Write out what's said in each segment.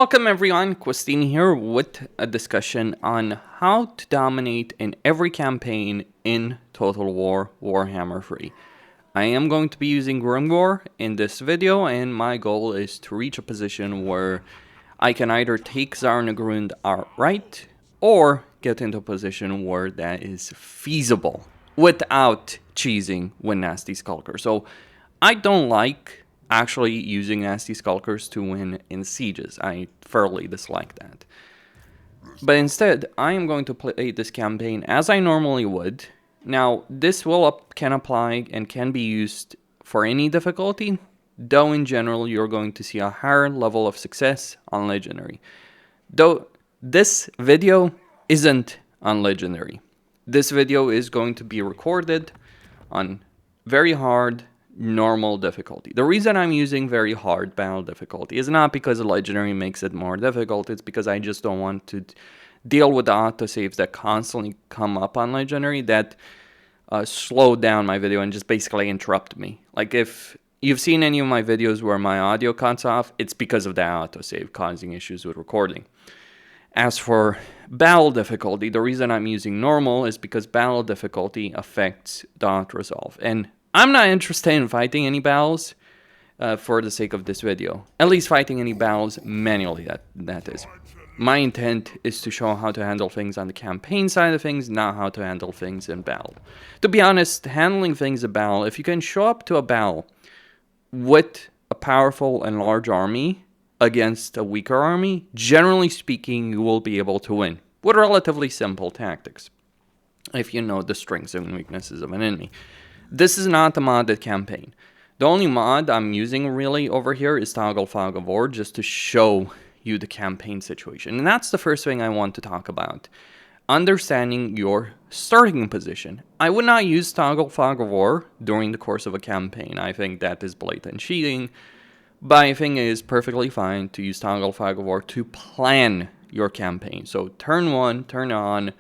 Welcome everyone, Christine here with a discussion on how to dominate in every campaign in Total War Warhammer 3. I am going to be using Grimgor in this video, and my goal is to reach a position where I can either take Zarnagrund outright or get into a position where that is feasible without cheesing with Nasty Skulker. So I don't like actually using Nasty Skulkers to win in sieges. I thoroughly dislike that. But instead, I am going to play this campaign as I normally would. Now, this can apply and can be used for any difficulty, though in general you're going to see a higher level of success on Legendary. Though this video isn't on Legendary. This video is going to be recorded on very hard normal difficulty. The reason I'm using very hard battle difficulty is not because Legendary makes it more difficult, it's because I just don't want to deal with the autosaves that constantly come up on Legendary that slow down my video and just basically interrupt me. Like if you've seen any of my videos where my audio cuts off, it's because of that autosave causing issues with recording. As for battle difficulty, the reason I'm using normal is because battle difficulty affects the auto-resolve. And I'm not interested in fighting any battles for the sake of this video. At least fighting any battles manually, that is. My intent is to show how to handle things on the campaign side of things, not how to handle things in battle. To be honest, handling things in battle, if you can show up to a battle with a powerful and large army against a weaker army, generally speaking, you will be able to win with relatively simple tactics, if you know the strengths and weaknesses of an enemy. This is not a modded campaign. The only mod I'm using really over here is Toggle Fog of War, just to show you the campaign situation. And that's the first thing I want to talk about. Understanding your starting position. I would not use Toggle Fog of War during the course of a campaign. I think that is blatant cheating. But I think it is perfectly fine to use Toggle Fog of War to plan your campaign. So turn 1, turn on,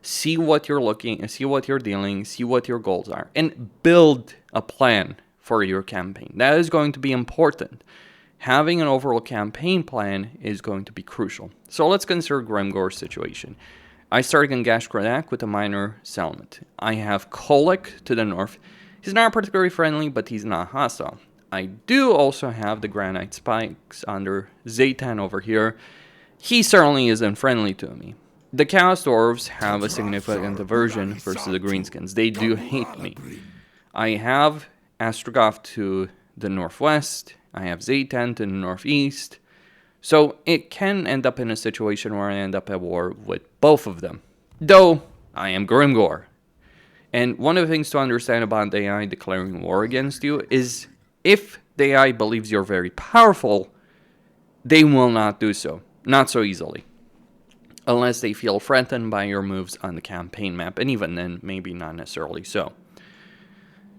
see what you're looking, see what you're dealing, see what your goals are, and build a plan for your campaign. That is going to be important. Having an overall campaign plan is going to be crucial. So let's consider Grimgor's situation. I started in Gashgradak with a minor settlement. I have Kolek to the north. He's not particularly friendly, but he's not hostile. I do also have the Granite Spikes under Zaytan over here. He certainly isn't friendly to me. The Chaos Dwarves have a significant aversion versus the Greenskins. They do hate me. I have Astragoth to the northwest. I have Zaytan to the northeast. So it can end up in a situation where I end up at war with both of them. Though I am Grimgor. And one of the things to understand about the AI declaring war against you is if the AI believes you're very powerful, they will not do so. Not so easily. Unless they feel threatened by your moves on the campaign map, and even then, maybe not necessarily so.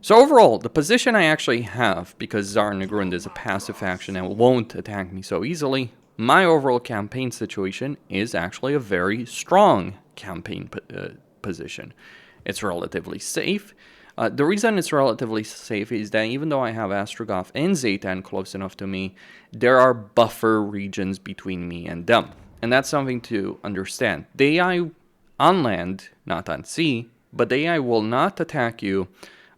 So overall, the position I actually have, because Zarnagrund is a passive faction and won't attack me so easily, my overall campaign situation is actually a very strong campaign position. It's relatively safe. The reason it's relatively safe is that even though I have Astragoth and Zaytan close enough to me, there are buffer regions between me and them. And that's something to understand. The AI on land, not on sea, but the AI will not attack you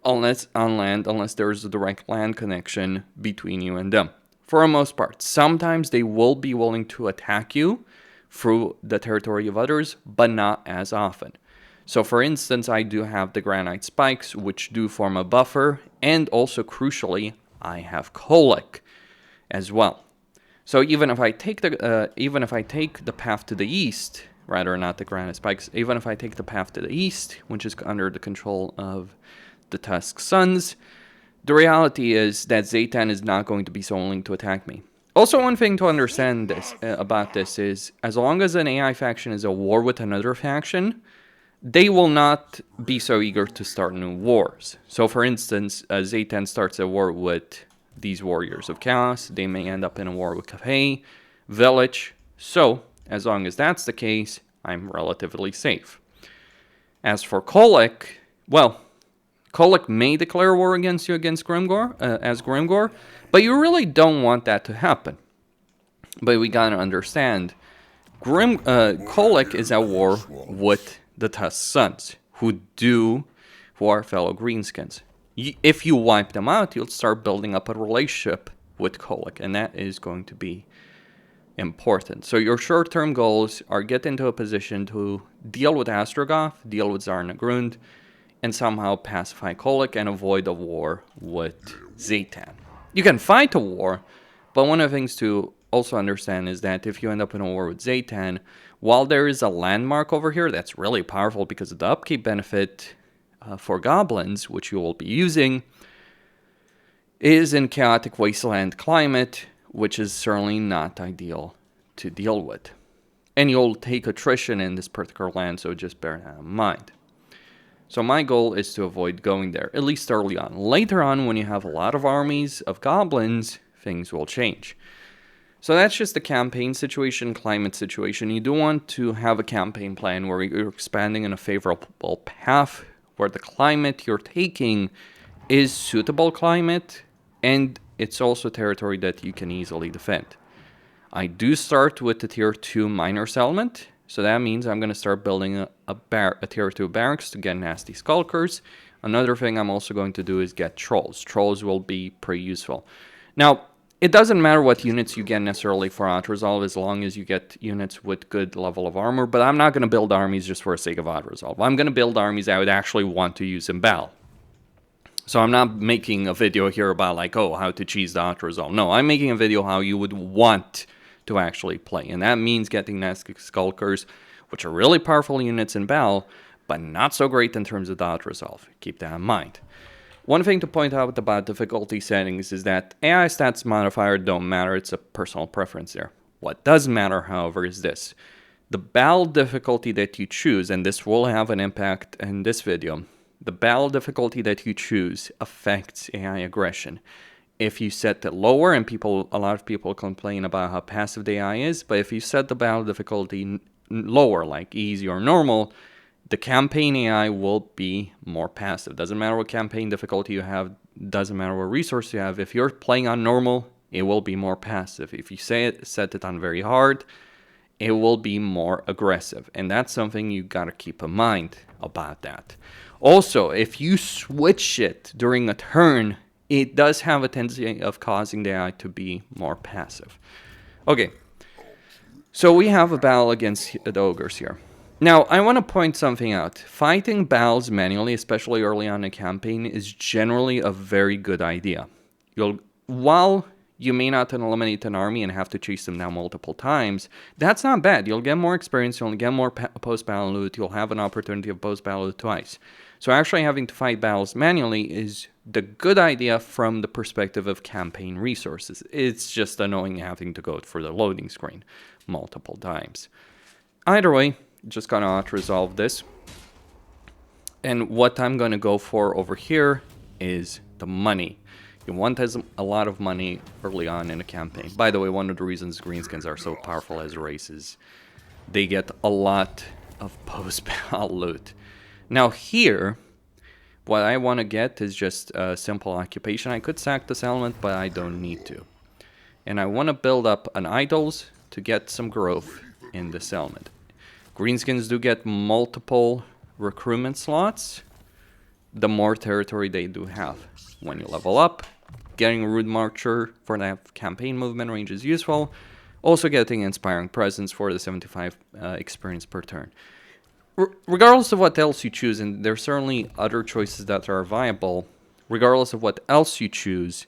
unless on land, unless there's a direct land connection between you and them. For the most part. Sometimes they will be willing to attack you through the territory of others, but not as often. So for instance, I do have the Granite Spikes, which do form a buffer, and also crucially, I have Kolek as well. So even if I take the path to the east, rather not the Granite Spikes, even if I take the path to the east, which is under the control of the Tusk Sons, the reality is that Zaytan is not going to be so willing to attack me. Also, one thing to understand about this is, as long as an AI faction is at war with another faction, they will not be so eager to start new wars. So for instance, Zaytan starts a war with these Warriors of Chaos. They may end up in a war with Cafe, Village. So, as long as that's the case, I'm relatively safe. As for Kolek, well, Kolek may declare war against you as Grimgor, but you really don't want that to happen. But we gotta understand, Kolic is at war with the Tusk Sons, who are fellow Greenskins. If you wipe them out, you'll start building up a relationship with Kolic, and that is going to be important. So your short-term goals are get into a position to deal with Astrogoth, deal with Zarnagrund, and somehow pacify Kolic and avoid a war with Zaytan. You can fight a war, but one of the things to also understand is that if you end up in a war with Zaytan, while there is a landmark over here that's really powerful because of the upkeep benefit for goblins, which you will be using, is in chaotic wasteland climate, which is certainly not ideal to deal with. And you'll take attrition in this particular land, so just bear that in mind. So my goal is to avoid going there, at least early on. Later on, when you have a lot of armies of goblins, things will change. So that's just the campaign situation, climate situation. You do want to have a campaign plan where you're expanding in a favorable path, where the climate you're taking is suitable climate, and it's also territory that you can easily defend. I do start with the tier 2 minor settlement, so that means I'm going to start building a tier 2 barracks to get nasty skulkers. Another thing I'm also going to do is get trolls. Trolls will be pretty useful. Now, it doesn't matter what units you get necessarily for Outresolve as long as you get units with good level of armor, but I'm not going to build armies just for the sake of Outresolve. I'm going to build armies I would actually want to use in battle. So I'm not making a video here about like, oh, how to cheese the Outresolve. No, I'm making a video how you would want to actually play. And that means getting nasty skulkers, which are really powerful units in battle, but not so great in terms of the Outresolve. Keep that in mind. One thing to point out about difficulty settings is that AI stats modifier don't matter, it's a personal preference there. What does matter, however, is this. The battle difficulty that you choose, and this will have an impact in this video, the battle difficulty that you choose affects AI aggression. If you set it lower, and a lot of people complain about how passive the AI is, but if you set the battle difficulty lower, like easy or normal, the campaign AI will be more passive. Doesn't matter what campaign difficulty you have, doesn't matter what resource you have. If you're playing on normal, it will be more passive. If you set it on very hard, it will be more aggressive. And that's something you gotta keep in mind about that. Also, if you switch it during a turn, it does have a tendency of causing the AI to be more passive. Okay, so we have a battle against the ogres here. Now, I want to point something out. Fighting battles manually, especially early on in a campaign, is generally a very good idea. While you may not eliminate an army and have to chase them down multiple times, that's not bad. You'll get more experience, you'll get more post-battle loot, you'll have an opportunity of post-battle loot twice. So actually having to fight battles manually is the good idea from the perspective of campaign resources. It's just annoying having to go for the loading screen multiple times. Either way, just gonna resolve this. And what I'm gonna go for over here is the money. You want a lot of money early on in a campaign. By the way, one of the reasons Greenskins are so powerful as races, they get a lot of post-battle loot. Now here, what I want to get is just a simple occupation. I could sack the settlement, but I don't need to. And I want to build up an idols to get some growth in the settlement. Greenskins do get multiple recruitment slots, the more territory they do have. When you level up, getting a Rude Marcher for that campaign movement range is useful. Also getting Inspiring Presence for the 75 experience per turn. Regardless of what else you choose, and there's certainly other choices that are viable, regardless of what else you choose,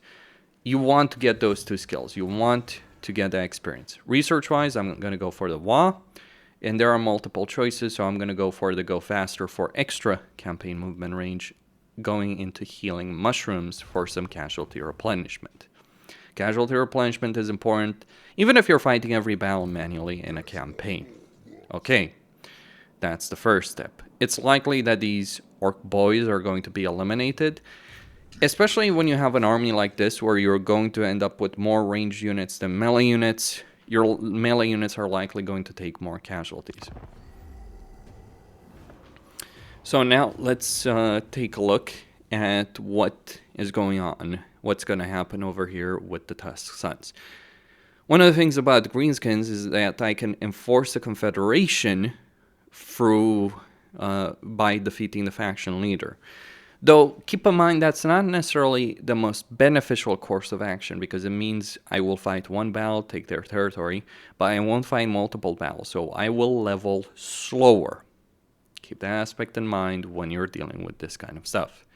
you want to get those two skills. You want to get that experience. Research-wise, I'm going to go for the WA, and there are multiple choices, so I'm going to go for the Go Faster for extra campaign movement range, going into healing mushrooms for some casualty replenishment. Casualty replenishment is important, even if you're fighting every battle manually in a campaign. Okay. That's the first step. It's likely that these orc boys are going to be eliminated, especially when you have an army like this where you're going to end up with more ranged units than melee units. Your melee units are likely going to take more casualties. So now let's take a look at what is going on, what's going to happen over here with the Tusk Sons. One of the things about Greenskins is that I can enforce a confederation through by defeating the faction leader. Though, keep in mind that's not necessarily the most beneficial course of action, because it means I will fight one battle, take their territory, but I won't fight multiple battles, so I will level slower. Keep that aspect in mind when you're dealing with this kind of stuff.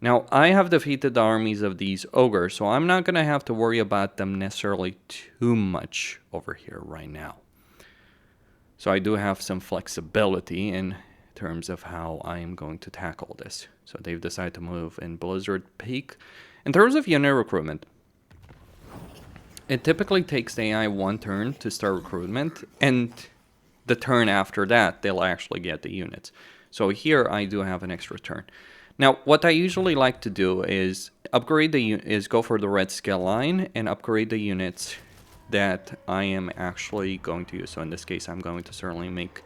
Now, I have defeated the armies of these ogres, so I'm not going to have to worry about them necessarily too much over here right now. So I do have some flexibility in terms of how I am going to tackle this. So they've decided to move in Blizzard Peak. In terms of unit recruitment, it typically takes the AI one turn to start recruitment, and the turn after that, they'll actually get the units. So here I do have an extra turn. Now, what I usually like to do is go for the red scale line and upgrade the units that I am actually going to use. So in this case, I'm going to certainly make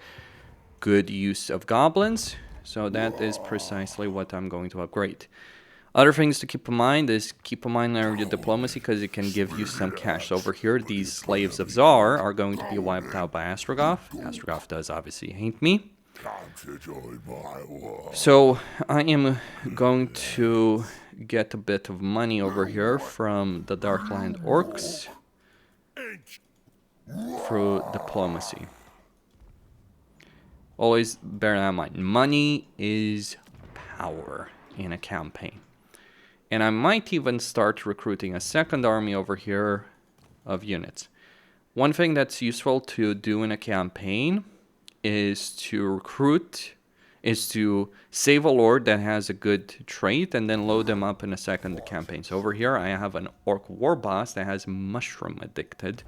good use of goblins. So that is precisely what I'm going to upgrade. Other things to keep in mind is your diplomacy, because it can give you some cash. So over here, these slaves of Tsar are going to be wiped out by Astrogoth. Astrogoth does obviously hate me. So I am going to get a bit of money over here from the Darkland orcs through diplomacy. Always bear that in mind. Money is power in a campaign. And I might even start recruiting a second army over here of units. One thing that's useful to do in a campaign is to save a lord that has a good trait and then load them up in a second campaign. So over here I have an orc war boss that has mushroom addicted,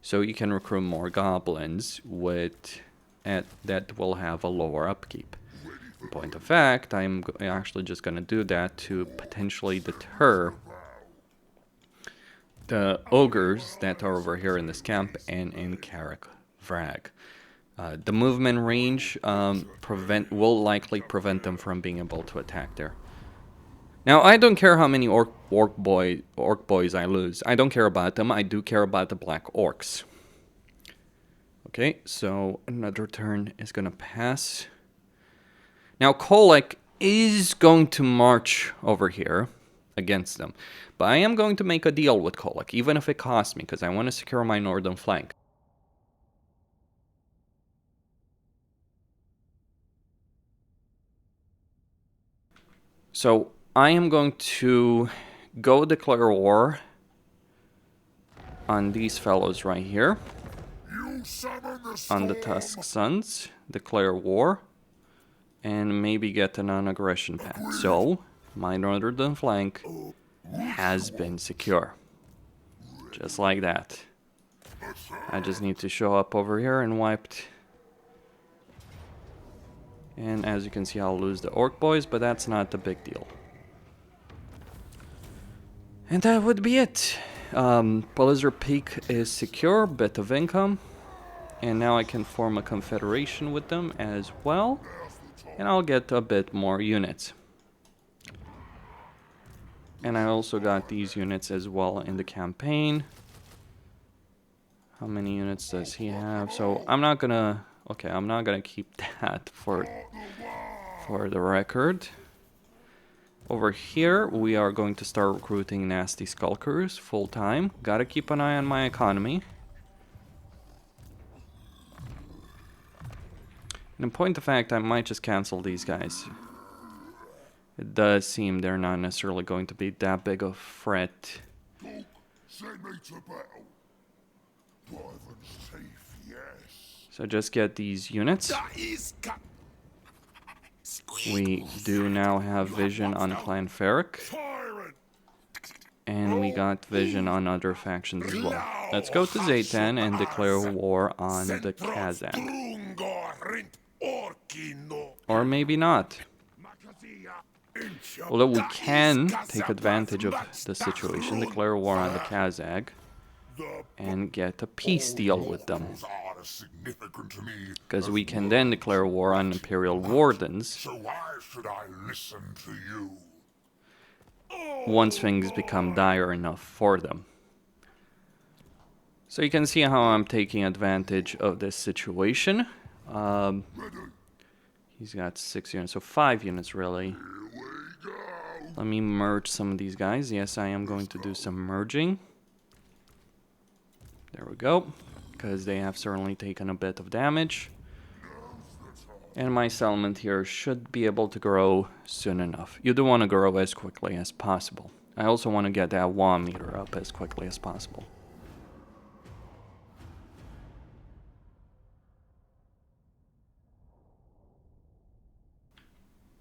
so you can recruit more goblins that will have a lower upkeep. In point of fact, I'm actually just going to do that to potentially deter the ogres that are over here in this camp and in Carrick Vrag. The movement range will likely prevent them from being able to attack there. Now, I don't care how many orc boys I lose. I don't care about them. I do care about the black orcs. Okay, so another turn is going to pass. Now, Kolek is going to march over here against them. But I am going to make a deal with Kolek, even if it costs me, because I want to secure my northern flank. So I am going to go declare war on these fellows right here. On the Tusk Sons, declare war, and maybe get a non-aggression pact. So my northern flank has been secure. Just like that. I just need to show up over here and wiped. And as you can see, I'll lose the orc boys, but that's not the big deal. And that would be it. Blizzard Peak is secure, bit of income. And now I can form a confederation with them as well. And I'll get a bit more units. And I also got these units as well in the campaign. How many units does he have? So I'm not gonna... Okay, I'm not gonna keep that for the record. Over here, we are going to start recruiting nasty skulkers full time. Gotta keep an eye on my economy. And in point of fact, I might just cancel these guys. It does seem they're not necessarily going to be that big of a threat. So just get these units. We do now have vision on Clan Ferric. And we got vision on other factions as well. Let's go to Zaytan and declare war on the Kazakh. Or maybe not. Although we can take advantage of the situation, declare war on the Kazakh, and get a peace deal with them. Because we can then declare war on Imperial Wardens once things become dire enough for them. So you can see how I'm taking advantage of this situation. He's got 6 units, so 5 units really. Let me merge some of these guys. Yes, I am going to do some merging. There we go. Because they have certainly taken a bit of damage. And my settlement here should be able to grow soon enough. You do want to grow as quickly as possible. I also want to get that WA meter up as quickly as possible.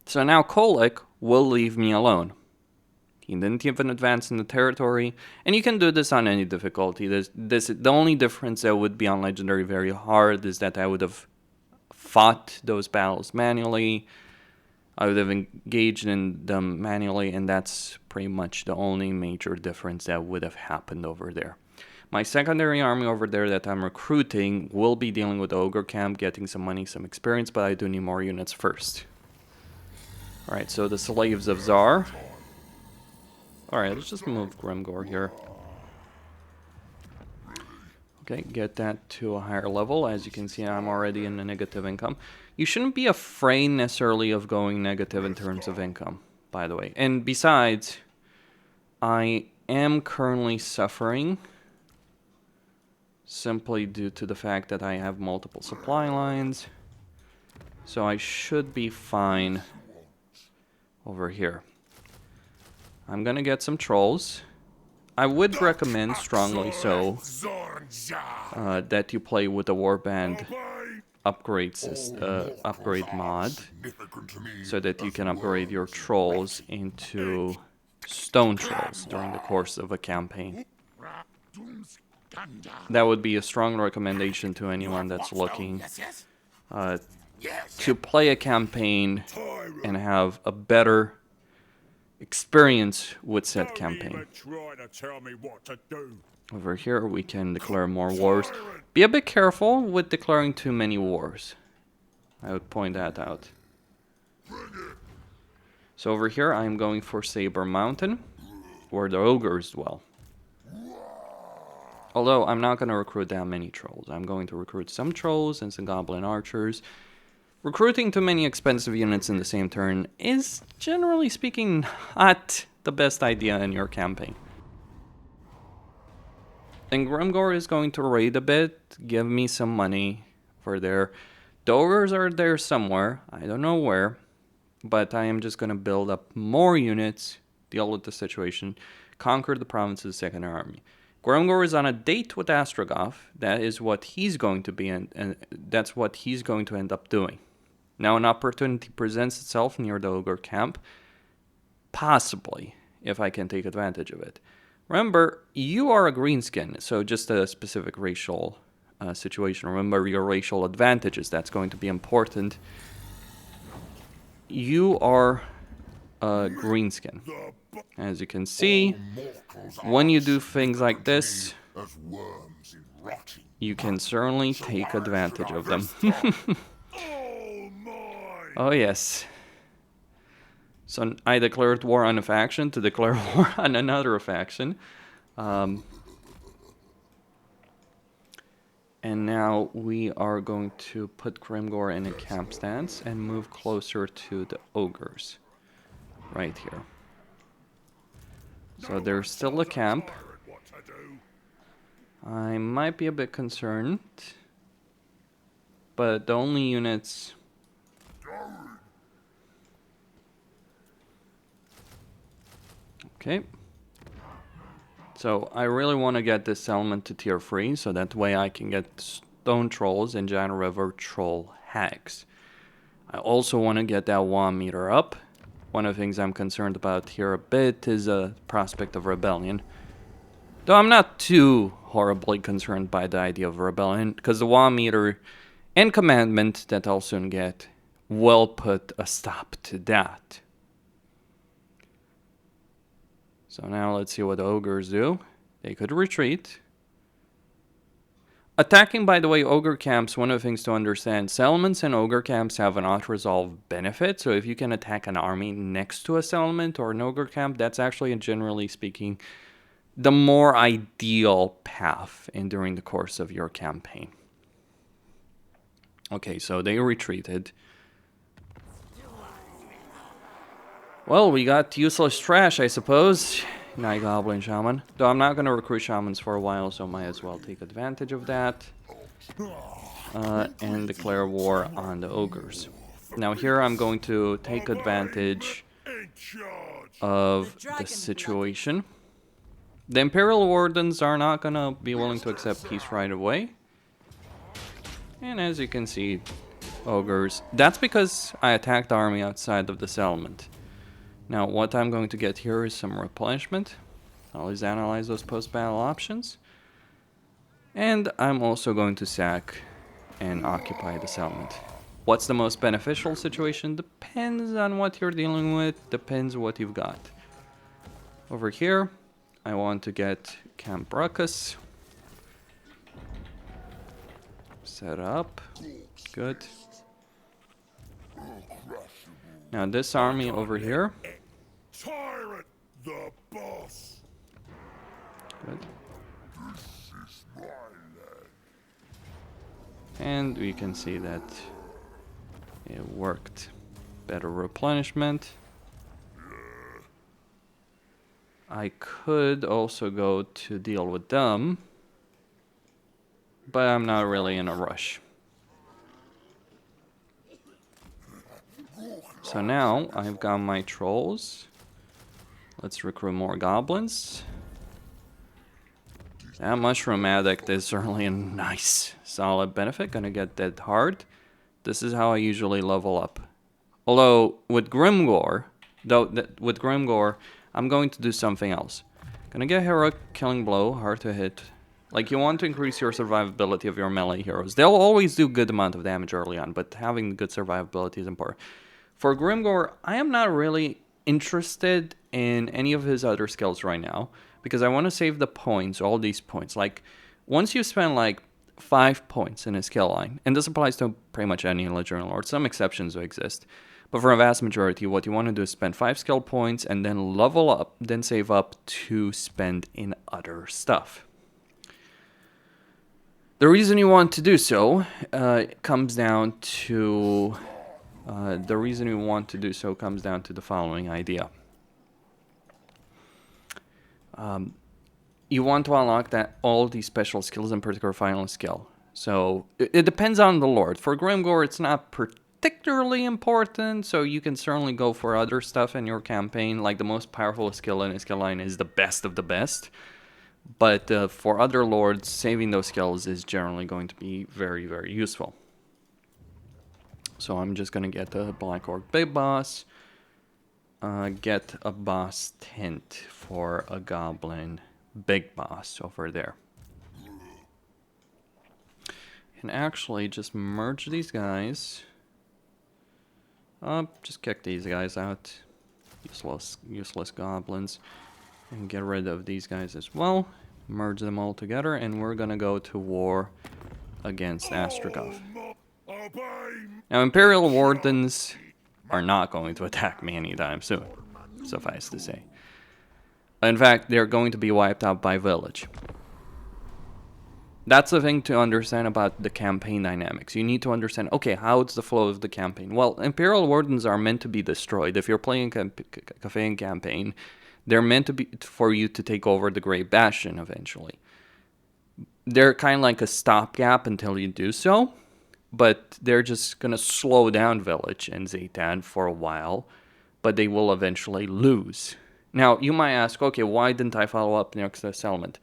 So now Kolek will leave me alone. He didn't even advance in the territory, and you can do this on any difficulty. The only difference that would be on Legendary very hard is that I would have fought those battles manually. I would have engaged in them manually, and that's pretty much the only major difference that would have happened over there. My secondary army over there that I'm recruiting will be dealing with the Ogre Camp, getting some money, some experience, but I do need more units first. Alright, so the Slaves of Tsar. Alright, let's just move Grimgor here. Okay, get that to a higher level. As you can see, I'm already in a negative income. You shouldn't be afraid necessarily of going negative in terms of income, by the way. And besides, I am currently suffering simply due to the fact that I have multiple supply lines. So I should be fine over here. I'm gonna get some trolls. I would recommend strongly so that you play with the warband upgrade mod so that you can upgrade your trolls into stone trolls during the course of a campaign. That would be a strong recommendation to anyone that's looking to play a campaign and have a better experience with said campaign. Over here we can declare more wars. Be a bit careful with declaring too many wars. I would point that out. So over here I'm going for Saber Mountain, where the ogres dwell. Although I'm not going to recruit that many trolls. I'm going to recruit some trolls and some goblin archers. Recruiting too many expensive units in the same turn is, generally speaking, not the best idea in your campaign. And Grimgor is going to raid a bit, give me some money for there. The ogres are there somewhere, I don't know where, but I am just going to build up more units, deal with the situation, conquer the province's second army. Grimgor is on a date with Astrogoth. That is what he's going to be, and that's what he's going to end up doing. Now an opportunity presents itself near the ogre camp, possibly, if I can take advantage of it. Remember, you are a greenskin, so just a specific racial situation. Remember your racial advantages, that's going to be important. You are a greenskin. As you can see, when you do things like this, you can certainly take advantage of them. Oh yes. So I declared war on a faction to declare war on another faction. And now we are going to put Grimgor in a camp stance and move closer to the ogres. Right here. So there's still a camp. I might be a bit concerned, but the only units... Okay. So I really want to get this settlement to tier 3, so that way I can get stone trolls and giant river troll hags. I also want to get that WA meter up. One of the things I'm concerned about here a bit is a prospect of rebellion. Though I'm not too horribly concerned by the idea of rebellion, because the WA meter and commandment that I'll soon get will put a stop to that. So now let's see what the ogres do. They could retreat. Attacking, by the way, ogre camps, one of the things to understand, settlements and ogre camps have an auto-resolve benefit. So if you can attack an army next to a settlement or an ogre camp, that's actually, generally speaking, the more ideal path in during the course of your campaign. Okay, so they retreated. Well, we got useless trash, I suppose. Night Goblin Shaman. Though I'm not going to recruit Shamans for a while, so might as well take advantage of that. And declare war on the ogres. Now here I'm going to take advantage of the situation. The Imperial Wardens are not going to be willing to accept peace right away. And as you can see, ogres. That's because I attacked the army outside of the settlement. Now, what I'm going to get here is some replenishment. I'll always analyze those post-battle options. And I'm also going to sack and occupy the settlement. What's the most beneficial situation? Depends on what you're dealing with, depends what you've got. Over here, I want to get Camp Ruckus. Set up. Good. Now this army over here. Tyrant the boss. Good. And we can see that it worked. Better replenishment. I could also go to deal with them, but I'm not really in a rush. So now I've got my trolls. Let's recruit more goblins. That mushroom addict is certainly a nice, solid benefit. Gonna get that hard. This is how I usually level up. Although with Grimgor, I'm going to do something else. Gonna get heroic killing blow, hard to hit. Like, you want to increase your survivability of your melee heroes. They'll always do good amount of damage early on, but having good survivability is important. For Grimgor, I am not really interested in any of his other skills right now, because I want to save the points, all these points. Like, once you spend like 5 points in a skill line, and this applies to pretty much any Legendary Lord, some exceptions do exist, but for a vast majority, what you want to do is spend 5 skill points and then level up, then save up to spend in other stuff. The reason you want to do so comes down to the following idea. You want to unlock all these special skills, in particular final skill. So it depends on the lord. For Grimgor, it's not particularly important, so you can certainly go for other stuff in your campaign. Like, the most powerful skill in a skill line is the best of the best. But for other lords, saving those skills is generally going to be very, very useful. So I'm just going to get a Black Orc Big Boss. Get a boss tent for a Goblin Big Boss over there. And actually just merge these guys. Just kick these guys out. Useless goblins. And get rid of these guys as well. Merge them all together, and we're gonna go to war against Astrogov. Now, Imperial Wardens are not going to attack me anytime soon, suffice to say. In fact, they're going to be wiped out by village. That's the thing to understand about the campaign dynamics. You need to understand, okay, how's the flow of the campaign? Well, Imperial Wardens are meant to be destroyed. If you're playing a campaign, they're meant to be for you to take over the Great Bastion eventually. They're kind of like a stopgap until you do so, but they're just going to slow down Village and Zaytan for a while, but they will eventually lose. Now, you might ask, okay, why didn't I follow up next settlement?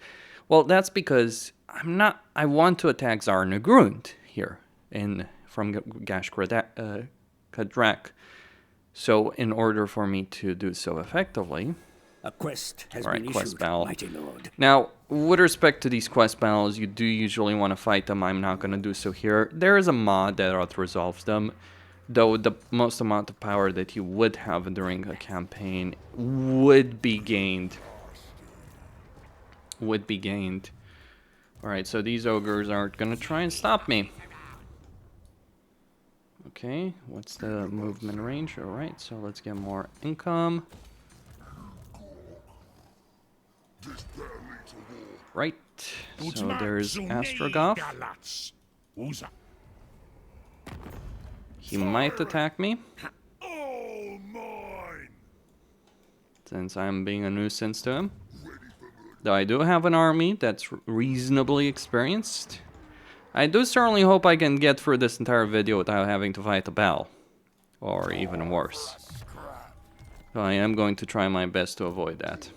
Well, that's because I want to attack Tsar Nagrund here from Gash Kadrak. So in order for me to do so effectively, a quest has been issued, mighty lord. Now, with respect to these quest battles, you do usually want to fight them. I'm not going to do so here. There is a mod that auto-resolves them, though the most amount of power that you would have during a campaign would be gained. Alright, so these ogres aren't going to try and stop me. Okay, what's the movement range? Alright, so let's get more income. Right. So there's Astrogov. He might attack me. All mine. Since I'm being a nuisance to him. Though I do have an army that's reasonably experienced. I do certainly hope I can get through this entire video without having to fight a Bell. Or even worse. So I am going to try my best to avoid that.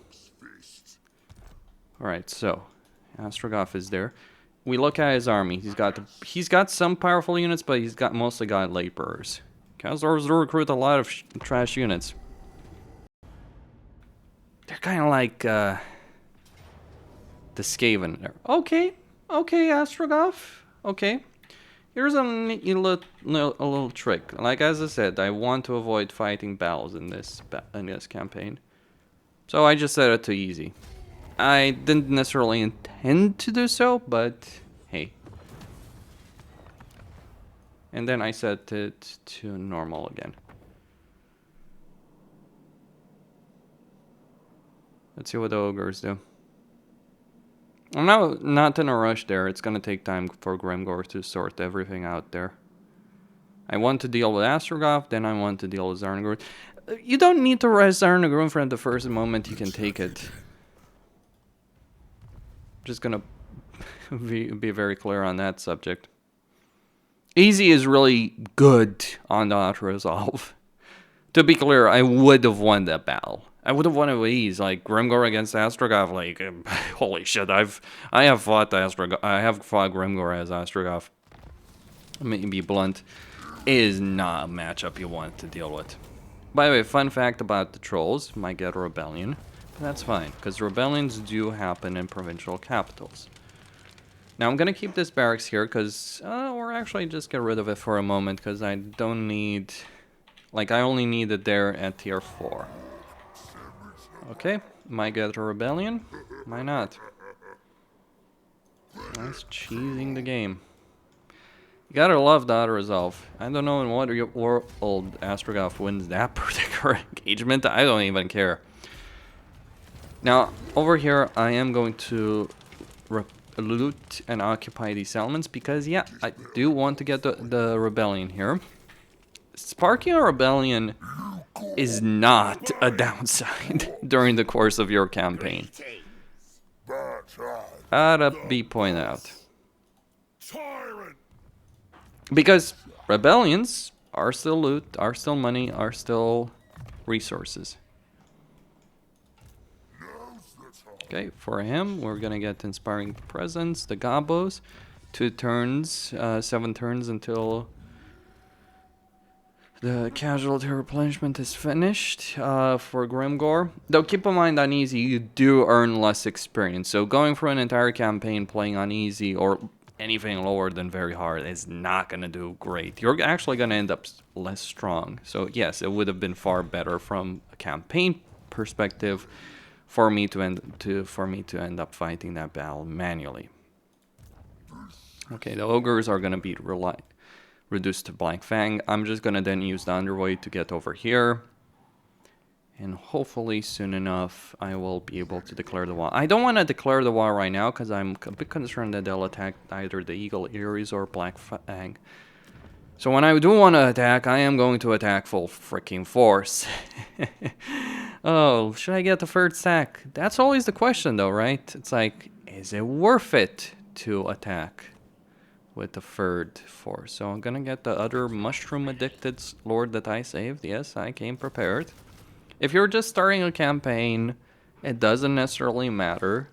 Alright, so Astrogov is there. We look at his army. He's got some powerful units, but he's mostly got laborers. Chaos Dwarves do recruit a lot of trash units. They're kind of like the Skaven there. Okay, Astrogov. Okay. Here's a little trick. Like as I said, I want to avoid fighting battles in this campaign. So I just set it to easy. I didn't necessarily intend to do so, but hey. And then I set it to normal again. Let's see what the ogres do. I'm not in a rush there. It's gonna take time for Grimgor to sort everything out there. I want to deal with Astrogov, then I want to deal with Zarnagrun. You don't need to res Zarnagrun from the first moment you can take it. Just gonna be very clear on that subject. Easy is really good on the auto-resolve. To be clear, I would have won that battle. I would have won it with ease, like Grimgor against Astrogov. Like, holy shit! I have fought Astrogov. I have fought Grimgor as Astrogov. Let me be blunt. It is not a matchup you want to deal with. By the way, fun fact about the trolls: might get a rebellion, but that's fine because rebellions do happen in provincial capitals. Now I'm gonna keep this barracks here because we're actually just get rid of it for a moment because I don't need. Like, I only need it there at tier 4. Okay, might get a rebellion. Might not. Nice cheesing the game. You gotta love the auto-resolve. I don't know in what world Astrogov wins that particular engagement. I don't even care. Now, over here, I am going to loot and occupy these settlements because, yeah, I do want to get the rebellion here. Sparking a rebellion is not a downside during the course of your campaign. Gotta be pointed out. Because rebellions are still loot, are still money, are still resources. Okay, for him, we're gonna get Inspiring Presence, the Gobos. 2 turns, 7 turns until the casualty replenishment is finished for Grimgor. Though keep in mind on easy, you do earn less experience. So going for an entire campaign playing on easy or anything lower than very hard is not going to do great. You're actually going to end up less strong. So yes, it would have been far better from a campaign perspective for me to end up fighting that battle manually. Okay, the ogres are going to be reduced to Black Fang. I'm just gonna then use the underway to get over here. And hopefully soon enough, I will be able to declare the war. I don't want to declare the war right now because I'm a bit concerned that they'll attack either the Eagle Ares or Black Fang. So when I do want to attack, I am going to attack full freaking force. Oh, should I get the third stack? That's always the question though, right? It's like, is it worth it to attack with the third force? So I'm gonna get the other mushroom addicted lord that I saved. Yes, I came prepared. If you're just starting a campaign, it doesn't necessarily matter.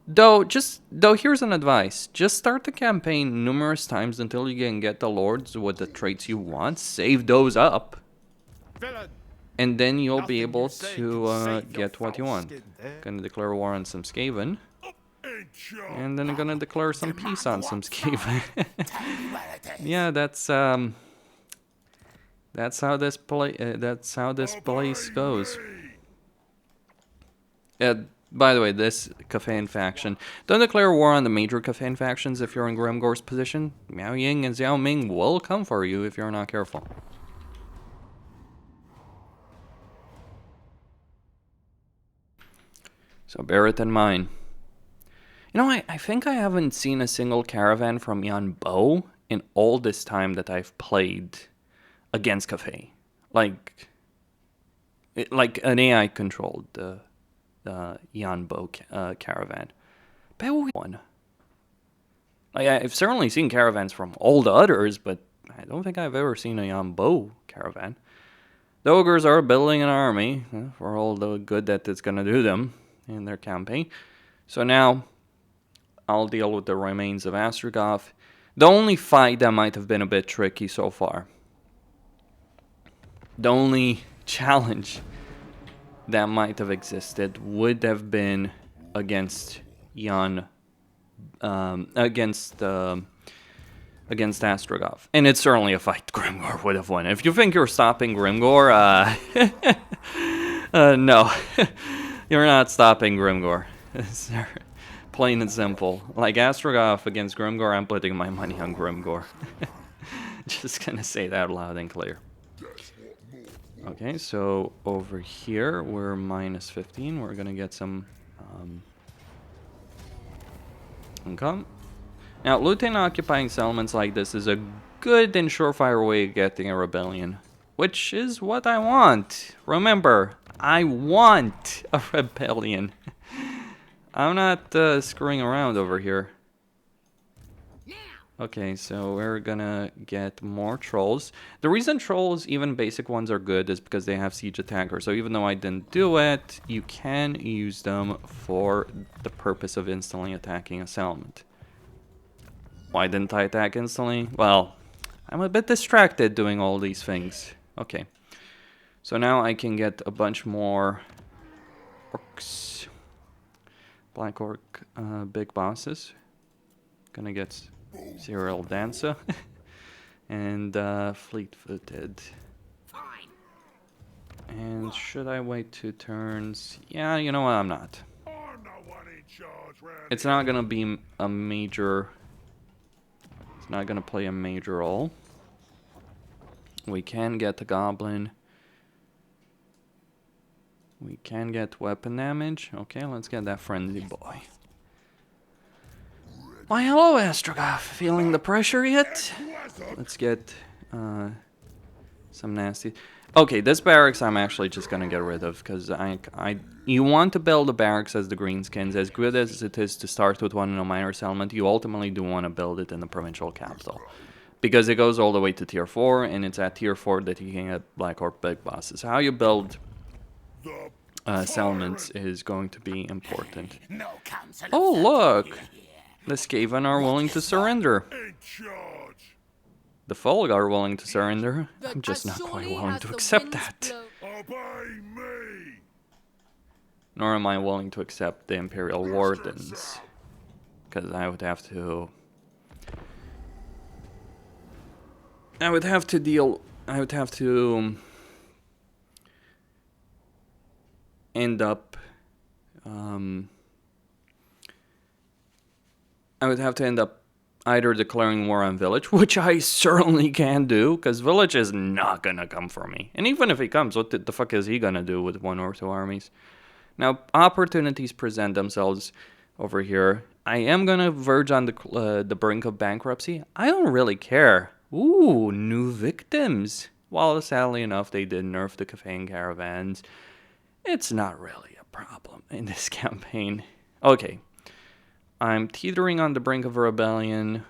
Though here's an advice. Just start the campaign numerous times until you can get the lords with the traits you want. Save those up. And then you'll be able to get what you want. Gonna declare war on some Skaven. And then I'm gonna declare some peace on some Skaven. Yeah, that's how this place goes. By the way, this Kafan faction, don't declare war on the major Kafan factions if you're in Grimgor's position. Miao Ying and Xiao Ming will come for you if you're not careful. So bear it in mind. You know, I think I haven't seen a single caravan from Jan Bo in all this time that I've played against Cafe. Like an AI-controlled Jan Bo caravan. But one. Like, I've certainly seen caravans from all the others, but I don't think I've ever seen a Jan Bo caravan. The ogres are building an army for all the good that it's going to do them in their campaign. So now I'll deal with the remains of Astragoth. The only fight that might have been a bit tricky so far. The only challenge that might have existed would have been against against Astragoth. And it's certainly a fight Grimgor would have won. If you think you're stopping Grimgor, no. You're not stopping Grimgor. It's plain and simple. Like Astragoth against Grimgor, I'm putting my money on Grimgor. Just gonna say that loud and clear. Okay, so over here, we're minus 15. We're gonna get some income. Now, looting and occupying settlements like this is a good and surefire way of getting a rebellion, which is what I want. Remember, I want a rebellion. I'm not screwing around over here. Okay, so we're gonna get more trolls. The reason trolls, even basic ones, are good is because they have siege attacker. So even though I didn't do it, you can use them for the purpose of instantly attacking a settlement. Why didn't I attack instantly? Well, I'm a bit distracted doing all these things. Okay. So now I can get a bunch more orcs. Black orc big bosses. Gonna get Serial Dancer. And fleet-footed. And should I wait 2 turns? Yeah, you know what? I'm not. It's not gonna be a major... Not gonna play a major role. We can get a goblin. We can get weapon damage. Okay, let's get that friendly boy. Why, hello, Astragoth. Feeling the pressure yet? Let's get some nasty. Okay, this barracks I'm actually just gonna get rid of because you want to build a barracks as the greenskins. As good as it is to start with one in a minor settlement, you ultimately do want to build it in the provincial capital because it goes all the way to tier 4, and it's at tier 4 that you can get Black Orc big bosses. How you build settlements is going to be important. Oh look, the Skaven are willing to surrender. The Folg are willing to surrender. I'm just not quite willing to accept that. Nor am I willing to accept the Imperial Wardens. Because I would have to... I would have to end up... either declaring war on Village, which I certainly can do, because Village is not gonna come for me. And even if he comes, what the fuck is he gonna do with 1 or 2 armies? Now, opportunities present themselves over here. I am gonna verge on the brink of bankruptcy. I don't really care. Ooh, new victims. Well, sadly enough, they did nerf the Cafe caravans. It's not really a problem in this campaign. Okay. I'm teetering on the brink of a rebellion.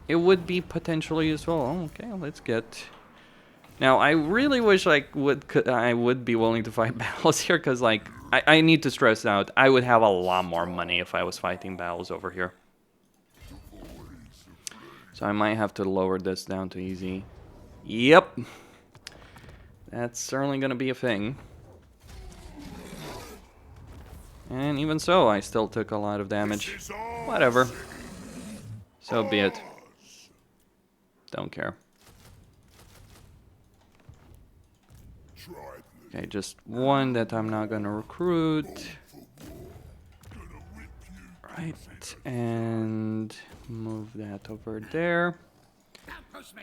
It would be potentially useful. Oh, okay, let's get... Now, I really wish I would be willing to fight battles here, because, like, I need to stress out. I would have a lot more money if I was fighting battles over here. So I might have to lower this down to easy. Yep. That's certainly going to be a thing. And even so, I still took a lot of damage. Whatever. So be it. Don't care. Okay, just one that I'm not gonna recruit. Right, and move that over there.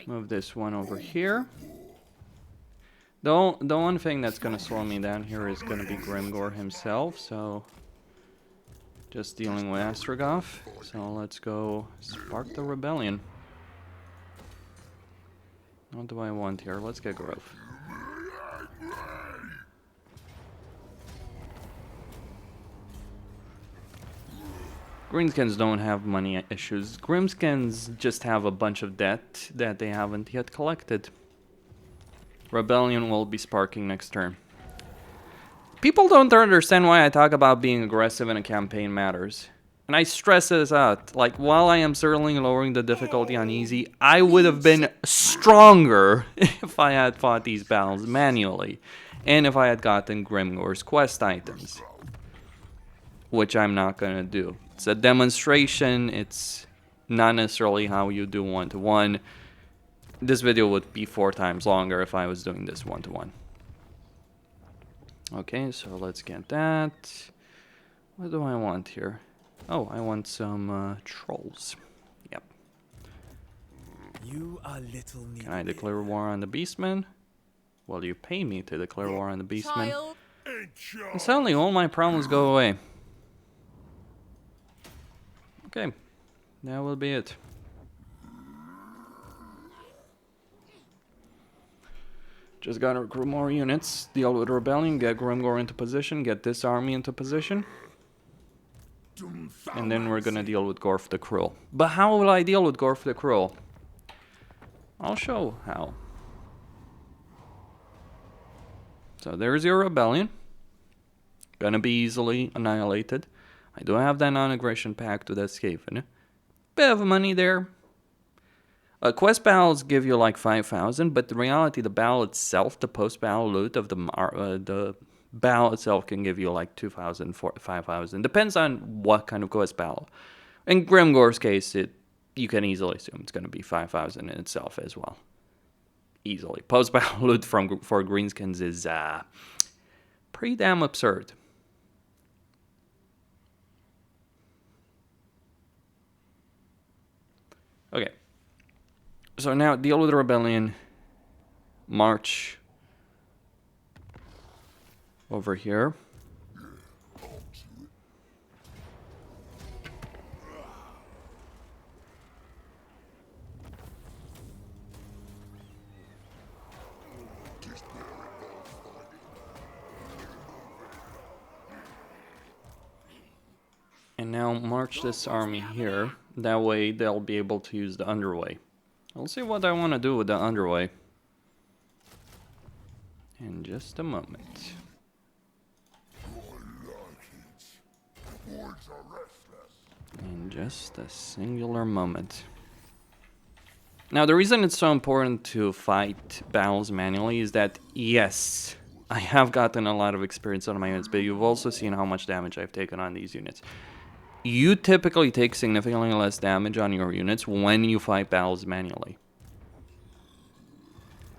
Move this one over here. The one thing that's gonna slow me down here is gonna be Grimgor himself, so... Just dealing with Ostrogoth. So let's go spark the rebellion. What do I want here? Let's get growth. Greenskins don't have money issues. Grimskins just have a bunch of debt that they haven't yet collected. Rebellion will be sparking next turn. People don't understand why I talk about being aggressive in a campaign matters. And I stress this out. Like, while I am certainly lowering the difficulty on easy, I would have been stronger if I had fought these battles manually. And if I had gotten Grimgor's quest items. Which I'm not gonna do. It's a demonstration. It's not necessarily how you do one-to-one. This video would be 4 times longer if I was doing this one-to-one. Okay, so let's get that. What do I want here? Oh, I want some trolls. Yep. You are little. Can I declare war on the Beastmen? Well, you pay me to declare war on the Beastmen. And suddenly all my problems go away. Okay, that will be it. Just gotta recruit more units, deal with rebellion, get Grimgor into position, get this army into position. And then we're gonna deal with Gorf the Cruel. But how will I deal with Gorf the Cruel? I'll show how. So there's your rebellion. Gonna be easily annihilated. I do have that non-aggression pact with Escaven. Bit of money there. Quest battles give you like 5,000, but the reality, the battle itself, the post-battle loot of the battle itself can give you like 2,000, 5,000. Depends on what kind of quest battle. In Grimgor's case, you can easily assume it's going to be 5,000 in itself as well. Easily. Post-battle loot for Greenskins is pretty damn absurd. Okay. So now deal with the rebellion. March over here. And now march this army here. That way they'll be able to use the underway. I'll see what I want to do with the underway in just a moment. In just a singular moment. Now, the reason it's so important to fight battles manually is that, yes, I have gotten a lot of experience on my units, but you've also seen how much damage I've taken on these units. You typically take significantly less damage on your units when you fight battles manually.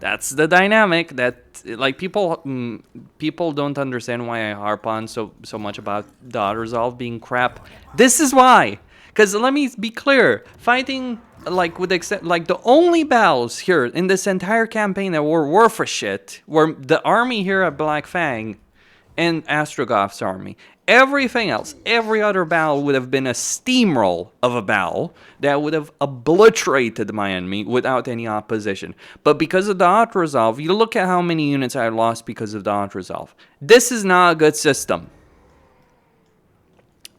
That's the dynamic that, like, people don't understand why I harp on so much about the auto-resolve being crap. This is why. Because let me be clear, fighting, like, the only battles here in this entire campaign that were worth a shit were the army here at Black Fang and Ostrogoth's army. Everything else, every other battle would have been a steamroll of a battle that would have obliterated my enemy without any opposition. But because of the auto-resolve, you look at how many units I lost because of the auto-resolve. This is not a good system.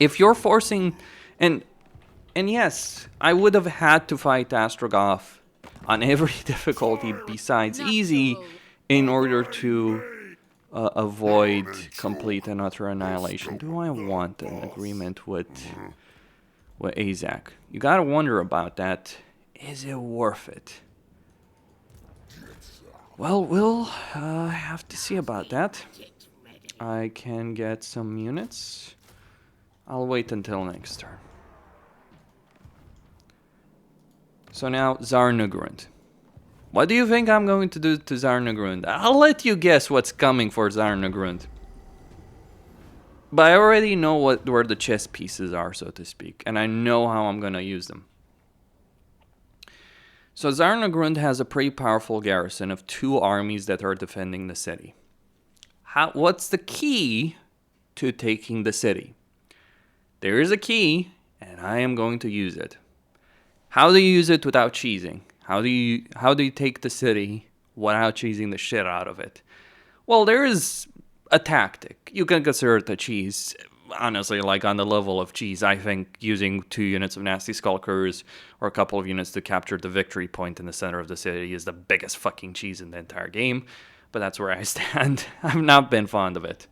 If you're forcing... And yes, I would have had to fight Ostrogoth on every difficulty besides easy in order to... avoid complete and utter annihilation. Do I want an agreement with Azak? You gotta wonder about that. Is it worth it? Well, we'll have to see about that. I can get some units. I'll wait until next turn. So now, Zarnagrund. What do you think I'm going to do to Zarnagrund? I'll let you guess what's coming for Zarnagrund. But I already know where the chess pieces are, so to speak. And I know how I'm going to use them. So Zarnagrund has a pretty powerful garrison of 2 armies that are defending the city. What's the key to taking the city? There is a key, and I am going to use it. How do you use it without cheesing? How do you take the city without cheesing the shit out of it? Well, there is a tactic. You can consider it a cheese. Honestly, like on the level of cheese, I think using 2 units of nasty skulkers or a couple of units to capture the victory point in the center of the city is the biggest fucking cheese in the entire game. But that's where I stand. I've not been fond of it.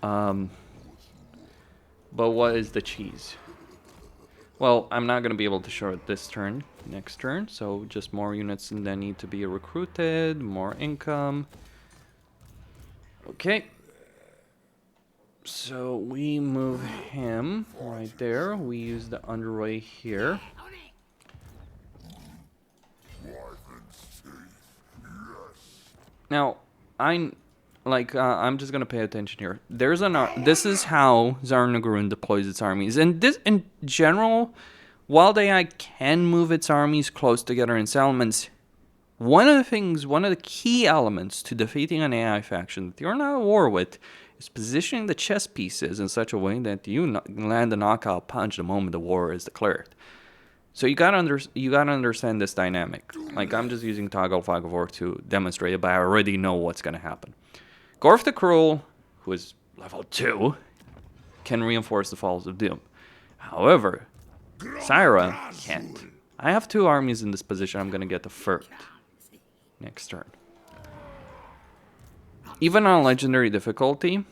But what is the cheese? Well, I'm not going to be able to show it this turn, next turn. So just more units and then need to be recruited, more income. Okay. So we move him right there. We use the underway here. Now, I'm just gonna pay attention here. This is how Zarnagrun deploys its armies, and this, in general, while the AI can move its armies close together in settlements, one of the key elements to defeating an AI faction that you're not at war with is positioning the chess pieces in such a way that you land a knockout punch the moment the war is declared. So you gotta understand this dynamic. Like, I'm just using Toggle Fog of War to demonstrate it, but I already know what's gonna happen. Gorf the Cruel, who is level 2, can reinforce the Falls of Doom. However, Syra can't. I have 2 armies in this position. I'm gonna get the first next turn. Even on legendary difficulty,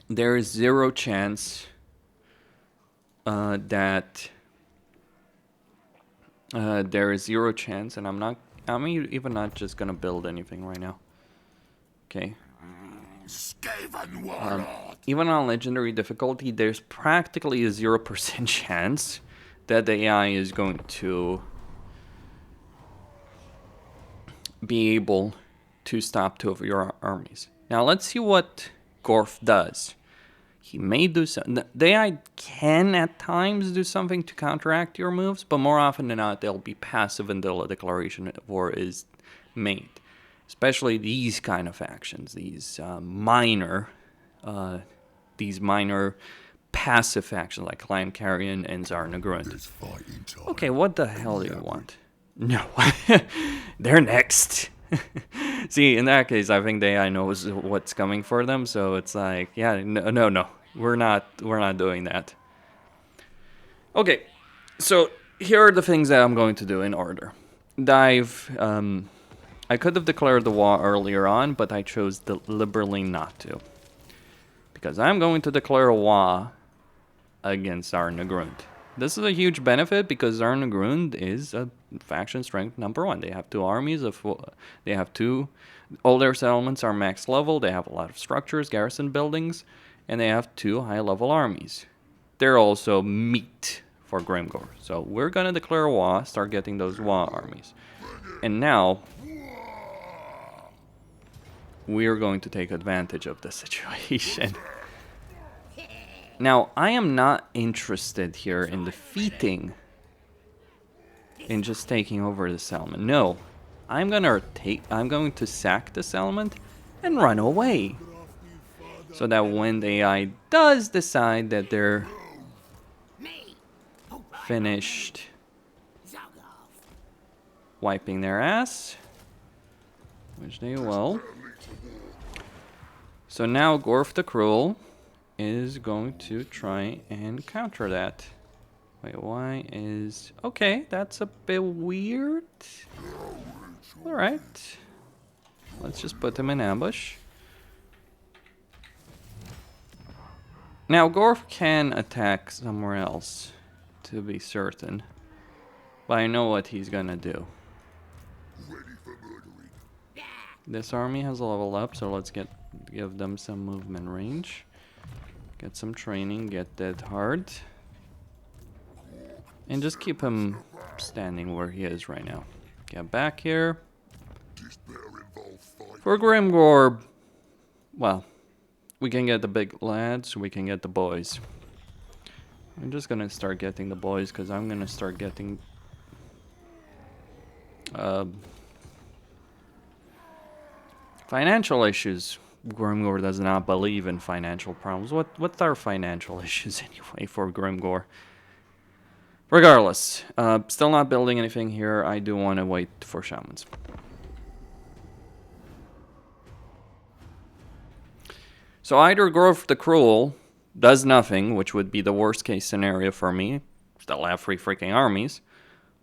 there is 0 chance there is 0 chance, and I'm even not just gonna build anything right now. Okay. Even on legendary difficulty, there's practically a 0% chance that the AI is going to be able to stop 2 of your armies. Now let's see what Gorf does. He may do something. The AI can at times do something to counteract your moves, but more often than not, they'll be passive until a declaration of war is made. Especially these kind of factions, these minor passive factions like Clan Carrion and Zarnagrund. Okay, what the hell do you want? No, they're next. See, in that case, I think the AI knows what's coming for them, so it's like, yeah, no, we're not doing that. Okay, so here are the things that I'm going to do in order. I could have declared the war earlier on, but I chose deliberately not to, because I'm going to declare a war against Zarnagrund. This is a huge benefit because Zarnagrund is a faction strength #1. They have 2 armies all their settlements are max level. They have a lot of structures, garrison buildings, and they have 2 high level armies. They're also meat for Grimgor. So we're gonna declare a war, start getting those war armies. And now we're going to take advantage of the situation. Now, I am not interested here in defeating, in just taking over the settlement. No, I'm going to sack the settlement and run away. So that when the AI does decide that they're finished wiping their ass, which they will. So now Gorf the Cruel is going to try and counter that. Wait, why is... Okay, that's a bit weird. Alright. Let's just put him in ambush. Now, Gorf can attack somewhere else, to be certain. But I know what he's gonna do. This army has a level up, so let's give them some movement range. Get some training, get that hard. And just keep him standing where he is right now. Get back here. For Grimgor, well, we can get the big lads, we can get the boys. I'm just gonna start getting the boys because I'm gonna start getting financial issues Grimgor does not believe in financial problems. What's our financial issues anyway for Grimgor? Regardless, still not building anything here. I do want to wait for shamans. So either Growth the Cruel does nothing, which would be the worst case scenario for me, still have 3 freaking armies,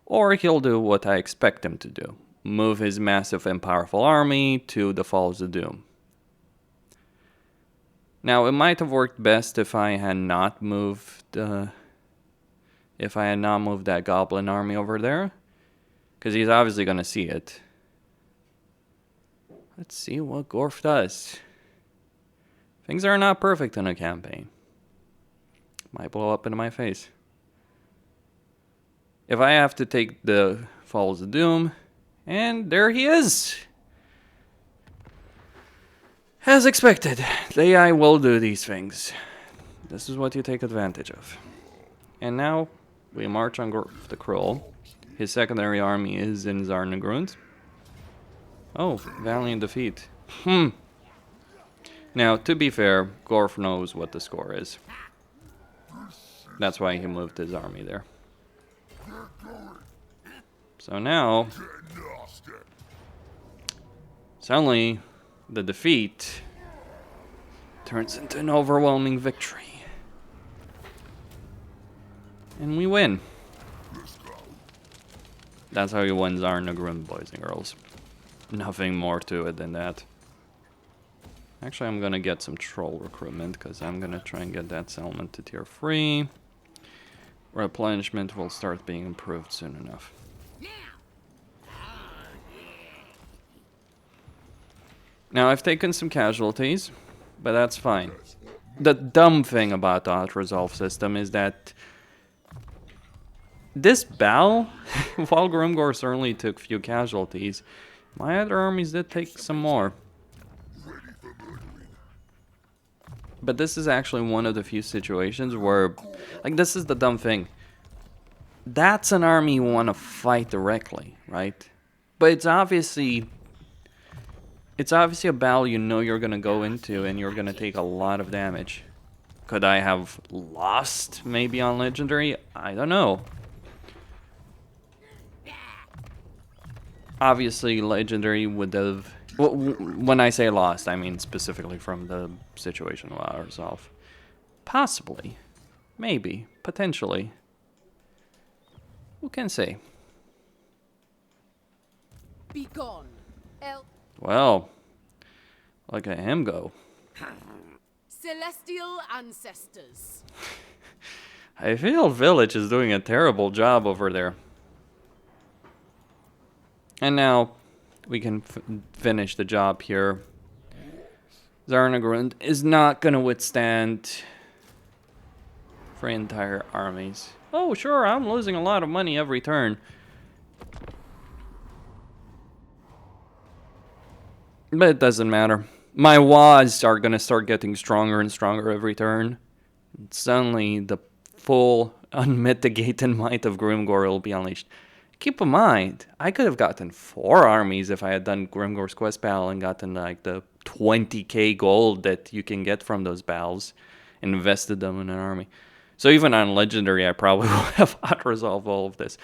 or he'll do what I expect him to do. Move his massive and powerful army to the Falls of Doom. Now, it might have worked best if I had not moved that goblin army over there, because he's obviously going to see it. Let's see what Gorf does. Things are not perfect in a campaign. Might blow up into my face. If I have to take the Falls of Doom, and there he is! As expected, the AI will do these things. This is what you take advantage of. And now, we march on Gorf the Cruel. His secondary army is in Zarnagrund. Oh, valiant defeat. Now, to be fair, Gorf knows what the score is. That's why he moved his army there. So now, suddenly, the defeat turns into an overwhelming victory. And we win. That's how you win Zarnagrund, boys and girls. Nothing more to it than that. Actually, I'm gonna get some troll recruitment, because I'm gonna try and get that settlement to tier 3. Replenishment will start being improved soon enough. Now, I've taken some casualties, but that's fine. The dumb thing about the auto-resolve system is that this battle, while Grimgor certainly took few casualties, my other armies did take some more. But this is actually one of the few situations where, like, this is the dumb thing. That's an army you want to fight directly, right? But it's obviously a battle you know you're going to go into and you're going to take a lot of damage. Could I have lost maybe on Legendary? I don't know. Obviously, Legendary would have... Well, when I say lost, I mean specifically from the situation of ourselves. Possibly. Maybe. Potentially. Who can say? Be gone. Well, look at him go. Celestial ancestors. I feel Village is doing a terrible job over there. And now we can finish the job here. Zarnagrund is not going to withstand 3 entire armies. Oh, sure, I'm losing a lot of money every turn. But it doesn't matter. My WAs are going to start getting stronger and stronger every turn. Suddenly, the full, unmitigated might of Grimgor will be unleashed. Keep in mind, I could have gotten 4 armies if I had done Grimgor's quest battle and gotten like the 20k gold that you can get from those battles, invested them in an army. So even on Legendary, I probably would have auto-resolved all of this.